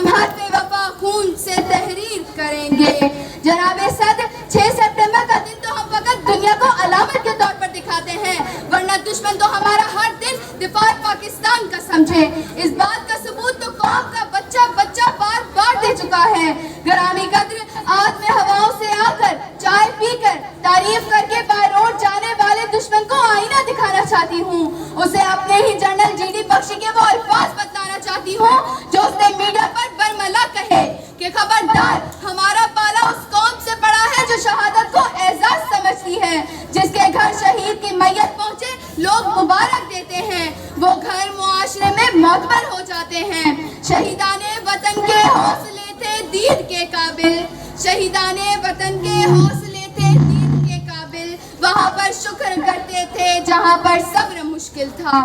हम हर बेवफा खून से तहरीर करेंगे। जनाब सदर, 6 सितंबर का दिन तो हम फकत दुनिया को अलामत के तौर पर दिखाते हैं, वरना दुश्मन तो हमारा हर दिन दिफा पाकिस्तान का समझे। इस बात का सबूत तो कौम का बच्चा बच्चा बार बार दे चुका है। ग्रामी कद्र, आज मैं हवाओं से आकर चाय पीकर तारीफ करके बाय रोड जाने वाले दुश्मन को आईना दिखाना चाहती हूँ। उसे अपने ही जनरल जीडी बख्शी के वो अल्फाज बतलाना चाहती हूँ जो उसने मीडिया पर बरमला कहे कि खबरदार, हमारा पाला उस कौम से पड़ा है जो शहादत को एजाज समझती है, जिसके घर शहीद की मैयत पहुंचे लोग मुबारक देते हैं, वो घर मुआशरे में मोतबर हो जाते हैं। शहीदाने वतन के हौसले थे दीद के काबिल, शहीदाने वतन के हौसले थे दीद के काबिल, वहाँ पर शुक्र करते थे जहाँ पर सब्र मुश्किल था।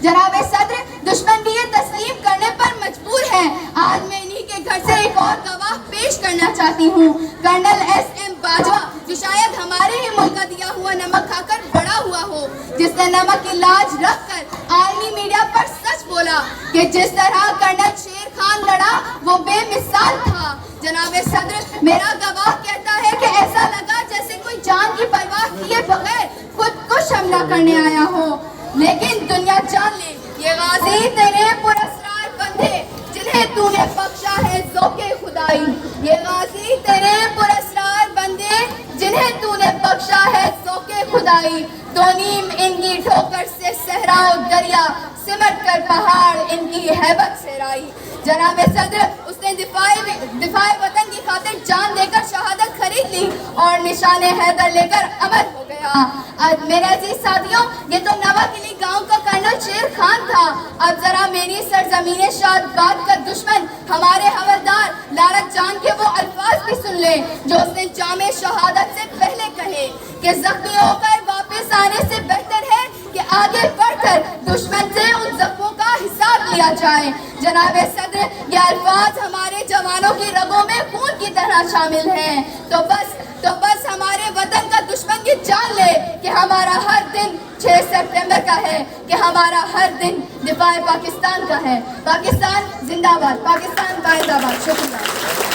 जनाब सदर, दुश्मन भी ये तस्लीम करने पर मजबूर है। आज मैं इन्हीं के घर से एक और गवाह पेश करना चाहती हूँ, कर्नल SM बाजवा, जो शायद हमारे ही मुल्क का दिया हुआ नमक खाकर बड़ा हुआ हो, जिसने नमक की लाज रखकर आर्मी मीडिया पर सच बोला कि जिस तरह कर्नल शेर खान लड़ा वो बेमिसाल था। जनाब सदर, मेरा गवाह कहता है कि ऐसा लगा जैसे कोई जान की परवाह किए बगैर खुद को हमला करने आया हो। लेकिन दुनिया जान ले, ये गाजी तेरे पुरस्कार बंदे जिन्हें तूने बख्शा है ज़ौक़े खुदाई, ये गाजी तेरे पुरस्कार बंदे जिन्हें तूने बख्शा है ज़ौक़े खुदाई। दो नीम इनकी ठोकर से सहरा दरिया, सिमट कर पहाड़ इनकी हैबत से राई। जनाब सदर, उसने दिफाए वतन की खातिर जान देकर शहादत खरीद ली और निशाने हैदर लेकर अमर हो गया। अब मेरे अजीज साथियों, ये तो नवाकिली गांव का कर्नल शेर खान था। अब जरा मेरी सरजमीने शादबाद का दुश्मन हमारे हवलदार लारक जान के वो अल्फाज भी सुन ले जो उसने जामे शहादत से पहले कहे कि जख्मी होकर वापस आने से बेहतर है कि आगे बढ़कर दुश्मन से उन जख्मों का हिसाब लिया जाए। जनाब सदर, ये अल्फाज हमारे जवानों की रगों में खून की तरह शामिल हैं। तो बस हमारे वतन का दुश्मन की जान ले कि हमारा हर दिन 6 सितंबर का है, कि हमारा हर दिन दिफा पाकिस्तान का है। पाकिस्तान जिंदाबाद, पाकिस्तान बाइंदाबाद। शुक्रिया।